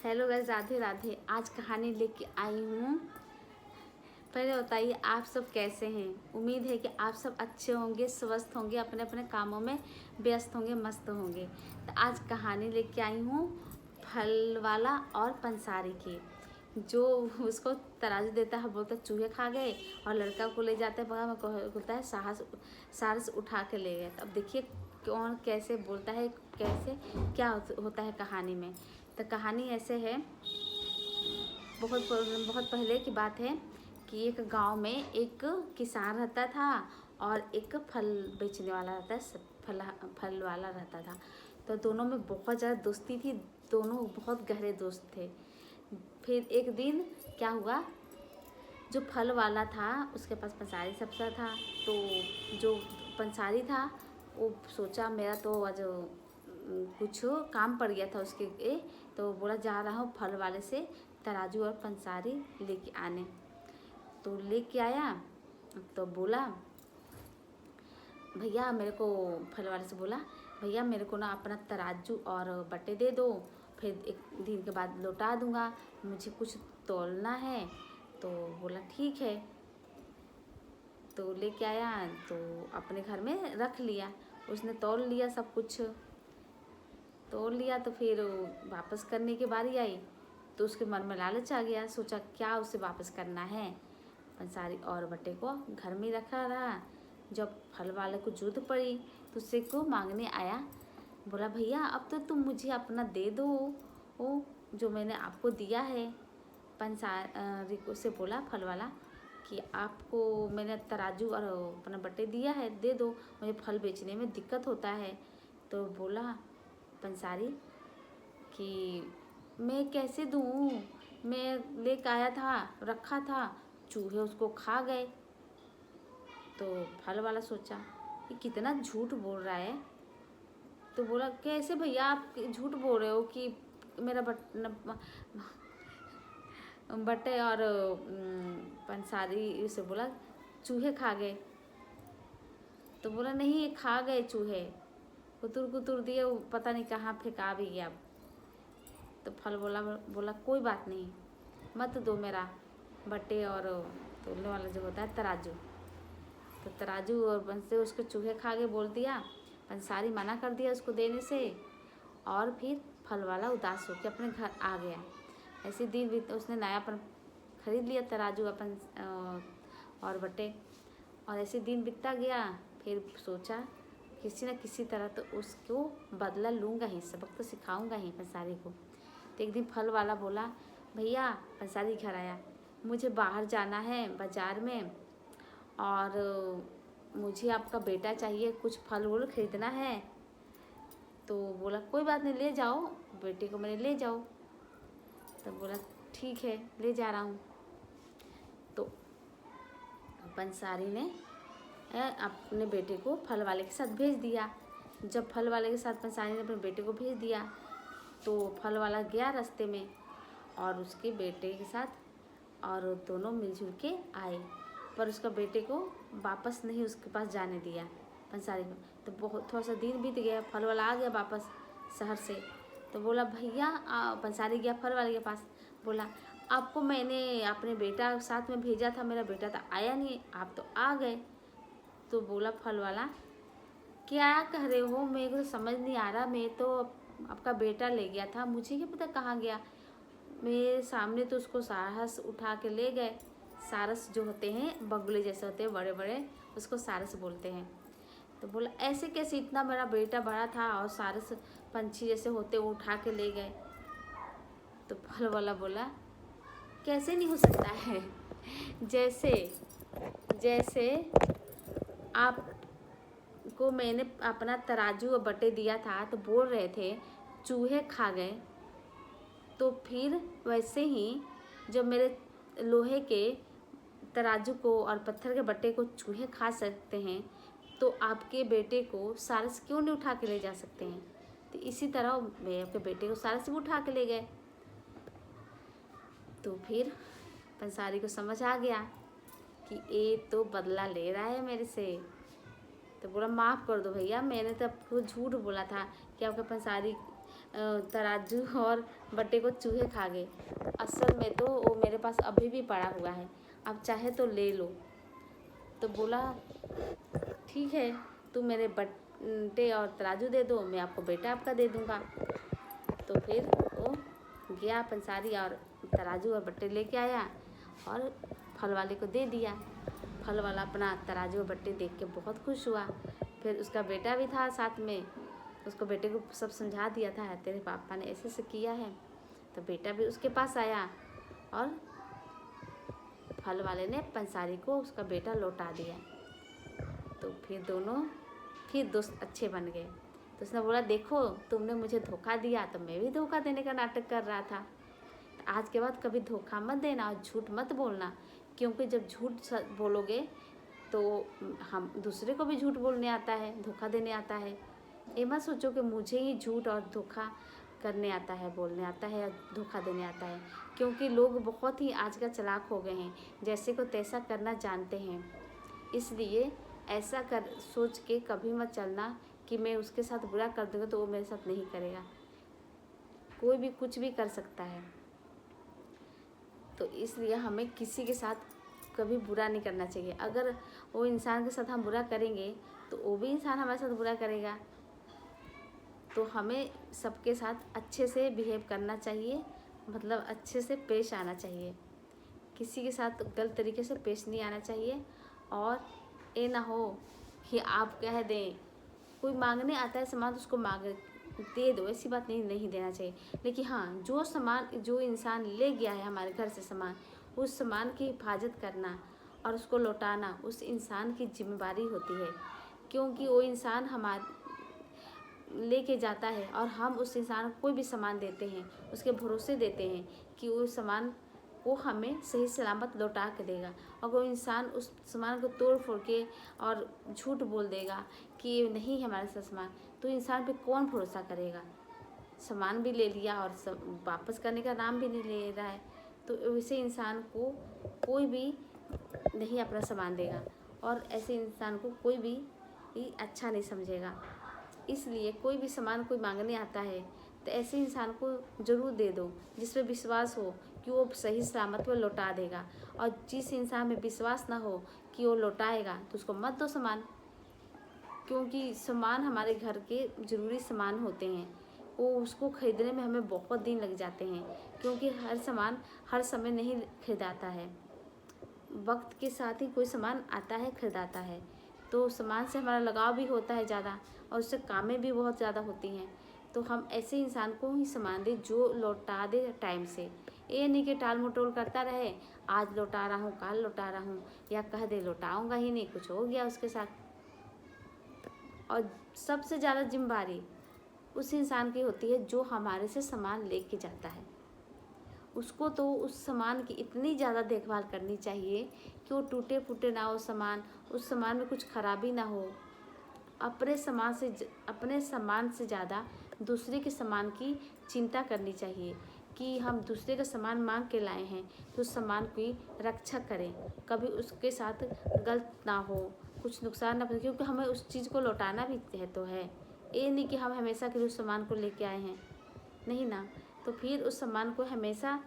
Hello guys, Radhe Radhe. आज कहानी लेके आई हूँ। पहले बताइए आप सब कैसे हैं। उम्मीद है कि आप सब अच्छे होंगे, स्वस्थ होंगे, अपने अपने कामों में व्यस्त होंगे, मस्त होंगे। तो आज कहानी लेके आई हूँ फल वाला और पंसारी की। जो उसको तराजू देता है बोलता है चूहे खा गए, और लड़का को ले जाता है बगा में बोलता है सारस उठा के ले गए। तो अब देखिए कौन कैसे बोलता है, कैसे क्या होता है कहानी में। तो कहानी ऐसे है, बहुत बहुत पहले की बात है कि एक गांव में एक किसान रहता था और एक फल बेचने वाला रहता है, फल वाला रहता था। तो दोनों में बहुत ज़्यादा दोस्ती थी, दोनों बहुत गहरे दोस्त थे। फिर एक दिन क्या हुआ, जो फल वाला था उसके पास पंसारी सबसा था। तो जो पंसारी था वो सोचा मेरा तो आज कुछ काम पड़ गया था उसके तो बोला जा रहा हूँ फल वाले से तराजू और पंसारी लेके आने। तो लेके आया तो बोला भैया मेरे को, फल वाले से बोला भैया मेरे को ना अपना तराजू और बट्टे दे दो, फिर एक दिन के बाद लौटा दूँगा, मुझे कुछ तौलना है। तो बोला ठीक है। तो लेके आया तो अपने घर में रख लिया, उसने तौल लिया, सब कुछ तोड़ लिया। तो फिर वापस करने की बारी आई तो उसके मन में लालच आ गया, सोचा क्या उसे वापस करना है। पंसारी और बट्टे को घर में रखा रहा। जब फल वाले को जरूरत पड़ी तो उससे को मांगने आया, बोला भैया अब तो तुम मुझे अपना दे दो, वो जो मैंने आपको दिया है। पंसारी को से बोला फल वाला कि आपको मैंने तराजू और अपना बट्टे दिया है, दे दो, मुझे फल बेचने में दिक्कत होता है। तो बोला पंसारी कि मैं कैसे दूँ, मैं लेकर आया था, रखा था, चूहे उसको खा गए। तो फल वाला सोचा कि कितना झूठ बोल रहा है। तो बोला कैसे भैया आप झूठ बोल रहे हो कि मेरा बट्टे और पंसारी से बोला चूहे खा गए। तो बोला नहीं, ये खा गए चूहे, कुतुर कुतुर दिए, पता नहीं कहाँ फेंका भी गया। तो फल बोला कोई बात नहीं, मत दो मेरा बट्टे और तोलने वाला जो होता है तराजू। तो तराजू और बंसे उसको चूहे खा के बोल दिया। पंसारी मना कर दिया उसको देने से, और फिर फल वाला उदास होकर अपने घर आ गया। ऐसे दिन बीत उसने नयापन खरीद लिया, तराजू अपन और बट्टे, और ऐसे दिन बीतता गया। फिर सोचा किसी न किसी तरह तो उसको बदला लूँगा ही, सबक तो सिखाऊंगा ही पंसारी को। तो एक दिन फल वाला बोला भैया, पंसारी घर आया, मुझे बाहर जाना है बाज़ार में, और मुझे आपका बेटा चाहिए, कुछ फल वल खरीदना है। तो बोला कोई बात नहीं, ले जाओ बेटे को, मेरे ले जाओ। तब बोला ठीक है, ले जा रहा हूँ। तो पंसारी ने अपने बेटे को फल वाले के साथ भेज दिया। जब फल वाले के साथ पंसारी ने अपने बेटे को भेज दिया तो फल वाला गया रास्ते में और उसके बेटे के साथ, और दोनों मिलजुल के आए। पर उसका बेटे को वापस नहीं उसके पास जाने दिया पंसारी को। तो बहुत थोड़ा सा दिन बीत गया, फल वाला आ गया वापस शहर से। तो बोला भैया, पंसारी गया फल वाले के पास, बोला आपको मैंने अपने बेटा साथ में भेजा था, मेरा बेटा तो आया नहीं, आप तो आ गए। तो बोला फल वाला क्या कह रहे हो, मेरे को तो समझ नहीं आ रहा, मैं तो आपका बेटा ले गया था, मुझे क्या पता कहाँ गया, मेरे सामने तो उसको सारस उठा के ले गए। सारस जो होते हैं बगुले जैसे होते हैं बड़े बड़े, उसको सारस बोलते हैं। तो बोला ऐसे कैसे, इतना मेरा बेटा बड़ा था और सारस पंछी जैसे होते वो उठा के ले गए। तो फल वाला बोला कैसे नहीं हो सकता है, जैसे जैसे आपको मैंने अपना तराजू और बट्टे दिया था तो बोल रहे थे चूहे खा गए, तो फिर वैसे ही जब मेरे लोहे के तराजू को और पत्थर के बट्टे को चूहे खा सकते हैं तो आपके बेटे को सारस क्यों नहीं उठा के ले जा सकते हैं। तो इसी तरह मैं आपके बेटे को सारस भी उठा के ले गए। तो फिर पंसारी को समझ आ गया कि ये तो बदला ले रहा है मेरे से। तो बोला माफ़ कर दो भैया, मैंने तो आपको झूठ बोला था कि आपके पंसारी तराजू और बट्टे को चूहे खा गए। असल में तो वो मेरे पास अभी भी पड़ा हुआ है, आप चाहे तो ले लो। तो बोला ठीक है, तुम मेरे बट्टे और तराजू दे दो, मैं आपको बेटा आपका दे दूँगा। तो फिर वो गया पंसारी और तराजू और बट्टे लेके आया और फल वाले को दे दिया। फल वाला अपना तराजू और बट्टे देख के बहुत खुश हुआ। फिर उसका बेटा भी था साथ में, उसको बेटे को सब समझा दिया था, तेरे पापा ने ऐसे ऐसे किया है। तो बेटा भी उसके पास आया और फल वाले ने पंसारी को उसका बेटा लौटा दिया। तो फिर दोनों फिर दोस्त अच्छे बन गए। तो उसने बोला देखो तुमने मुझे धोखा दिया तो मैं भी धोखा देने का नाटक कर रहा था। तो आज के बाद कभी धोखा मत देना और झूठ मत बोलना, क्योंकि जब झूठ बोलोगे तो हम दूसरे को भी झूठ बोलने आता है, धोखा देने आता है। ये मत सोचो कि मुझे ही झूठ और धोखा करने आता है, बोलने आता है या धोखा देने आता है, क्योंकि लोग बहुत ही आजकल चालाक हो गए हैं, जैसे को तैसा करना जानते हैं। इसलिए ऐसा कर सोच के कभी मत चलना कि मैं उसके साथ बुरा कर दूँगा तो वो मेरे साथ नहीं करेगा। कोई भी कुछ भी कर सकता है, तो इसलिए हमें किसी के साथ कभी बुरा नहीं करना चाहिए। अगर वो इंसान के साथ हम बुरा करेंगे तो वो भी इंसान हमारे साथ बुरा करेगा। तो हमें सबके साथ अच्छे से बिहेव करना चाहिए, मतलब अच्छे से पेश आना चाहिए, किसी के साथ गलत तरीके से पेश नहीं आना चाहिए। और ये ना हो कि आप कह दें, कोई मांगने आता है सामान तो उसको मांग दे दो, ऐसी बात नहीं देना चाहिए। लेकिन हाँ, जो इंसान ले गया है हमारे घर से सामान, उस सामान की हिफाजत करना और उसको लौटाना उस इंसान की जिम्मेदारी होती है, क्योंकि वो इंसान हमारे लेके जाता है और हम उस इंसान को कोई भी सामान देते हैं, उसके भरोसे देते हैं कि वो सामान वो हमें सही सलामत लौटा के देगा। और वो इंसान उस सामान को तोड़ फोड़ के और झूठ बोल देगा कि ये नहीं है हमारे साथ सामान, तो इंसान पे कौन भरोसा करेगा। सामान भी ले लिया और वापस करने का नाम भी नहीं ले रहा है, तो वैसे इंसान को कोई भी नहीं अपना सामान देगा और ऐसे इंसान को कोई भी अच्छा नहीं समझेगा। इसलिए कोई भी सामान कोई मांगने आता है तो ऐसे इंसान को ज़रूर दे दो जिस पे विश्वास हो कि वो सही सलामत में लौटा देगा। और जिस इंसान में विश्वास ना हो कि वो लौटाएगा तो उसको मत दो सामान, क्योंकि सामान हमारे घर के ज़रूरी सामान होते हैं, वो उसको ख़रीदने में हमें बहुत दिन लग जाते हैं, क्योंकि हर सामान हर समय नहीं खरीदाता है, वक्त के साथ ही कोई सामान आता है खरीदाता है। तो सामान से हमारा लगाव भी होता है ज़्यादा और उससे कामें भी बहुत ज़्यादा होती हैं। तो हम ऐसे इंसान को ही सामान दें जो लौटा दे टाइम से। ये नहीं कि टाल मटोल करता रहे, आज लौटा रहा हूँ कल लौटा रहा हूँ, या कह दे लौटाऊँगा ही नहीं, कुछ हो गया उसके साथ। और सबसे ज़्यादा जिम्मेदारी उस इंसान की होती है जो हमारे से सामान लेके जाता है। उसको तो उस सामान की इतनी ज़्यादा देखभाल करनी चाहिए कि वो टूटे फूटे ना हो सामान, उस सामान में कुछ खराबी ना हो। अपने सामान से ज़्यादा दूसरे के सामान की चिंता करनी चाहिए कि हम दूसरे का सामान मांग के लाए हैं तो उस सामान की रक्षा करें, कभी उसके साथ गलत ना हो, कुछ नुकसान ना पहुंचे, क्योंकि हमें उस चीज़ को लौटाना भी है तो है। ये नहीं कि हम हमेशा के लिए उस सामान को लेके आए हैं, नहीं ना। तो फिर उस सामान को हमेशा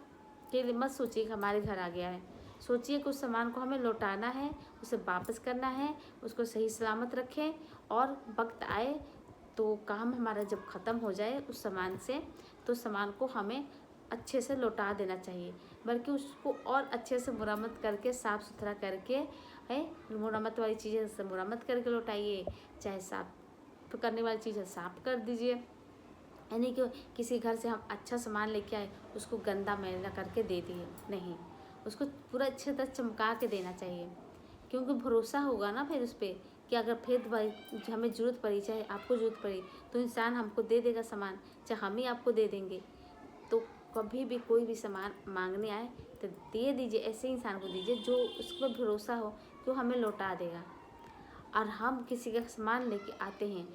के लिए मत सोचिए कि हमारे घर आ गया है, सोचिए कि उस सामान को हमें लौटाना है, उसे वापस करना है, उसको सही सलामत रखें और वक्त आए तो काम हमारा जब ख़त्म हो जाए उस सामान से, तो सामान को हमें अच्छे से लौटा देना चाहिए, बल्कि उसको और अच्छे से मुरम्मत करके साफ़ सुथरा करके है, मुरम्मत वाली चीज़ें से मुरम्मत करके लौटाइए, चाहे साफ़ करने वाली चीज़ें साफ़ कर दीजिए। यानी कि किसी घर से हम अच्छा सामान लेके आए उसको गंदा मैला करके दे दिए, नहीं, उसको पूरा अच्छे तरह चमका के देना चाहिए, क्योंकि भरोसा होगा ना फिर उस पर कि अगर फिर भाई हमें ज़रूरत पड़ी, चाहे आपको ज़रूरत पड़ी, तो इंसान हमको दे देगा सामान, चाहे हम ही आपको दे देंगे। तो कभी भी कोई भी सामान मांगने आए तो दे दीजिए, ऐसे इंसान को दीजिए जो उस पर भरोसा हो कि वो हमें लौटा देगा। और हम किसी का सामान लेके आते हैं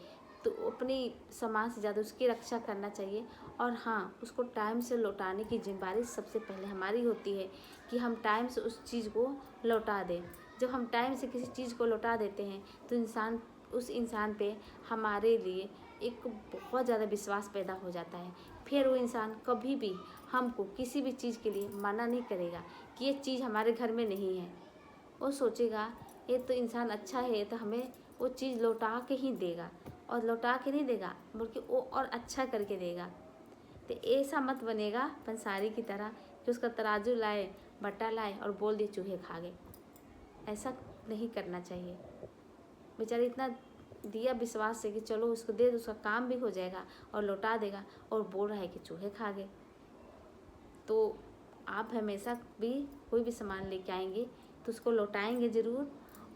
तो अपनी सामान से ज़्यादा उसकी रक्षा करना चाहिए। और हाँ, उसको टाइम से लौटाने की जिम्मेदारी सबसे पहले हमारी होती है कि हम टाइम से उस चीज़ को लौटा दें। जब हम टाइम से किसी चीज़ को लौटा देते हैं तो उस इंसान पे हमारे लिए एक बहुत ज़्यादा विश्वास पैदा हो जाता है। फिर वो इंसान कभी भी हमको किसी भी चीज़ के लिए मना नहीं करेगा कि ये चीज़ हमारे घर में नहीं है। वो सोचेगा ये तो इंसान अच्छा है, तो हमें वो चीज़ लौटा के ही देगा, और लौटा के नहीं देगा बल्कि वो और अच्छा करके देगा। तो ऐसा मत बनेगा पंसारी की तरह कि उसका तराजू लाए, बट्टा लाए और बोल दिए चूहे खा गए। ऐसा नहीं करना चाहिए। बेचारे इतना दिया विश्वास से कि चलो उसको दे दो, उसका काम भी हो जाएगा और लौटा देगा, और बोल रहा है कि चूहे खा गए। तो आप हमेशा भी कोई भी सामान लेके आएंगे तो उसको लौटाएंगे ज़रूर,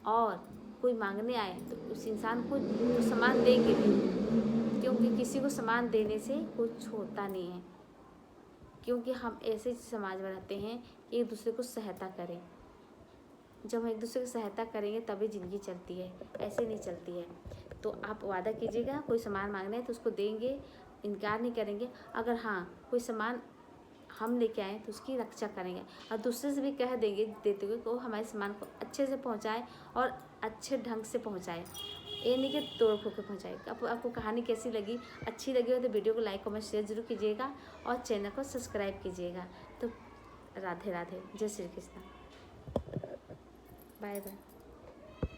और कोई मांगने आए तो उस इंसान को तो सामान देंगे भी, क्योंकि किसी को सामान देने से कुछ होता नहीं है। क्योंकि हम ऐसे समाज में रहते हैं कि एक दूसरे को सहायता करें। जब हम एक दूसरे की सहायता करेंगे तभी ज़िंदगी चलती है, ऐसे नहीं चलती है। तो आप वादा कीजिएगा, कोई सामान मांगना है तो उसको देंगे, इनकार नहीं करेंगे। अगर हाँ कोई सामान हम लेके आएँ तो उसकी रक्षा करेंगे, और दूसरे से भी कह देंगे देते हुए कि वो हमारे सामान को अच्छे से पहुँचाए और अच्छे ढंग से पहुँचाए, ये नहीं कि तोड़ फोड़ के पहुँचाए। आपको कहानी कैसी लगी? अच्छी लगी हो तो वीडियो को लाइक कमेंट शेयर जरूर कीजिएगा, और चैनल को सब्सक्राइब कीजिएगा। तो राधे राधे, जय श्री कृष्ण, बाय बाय।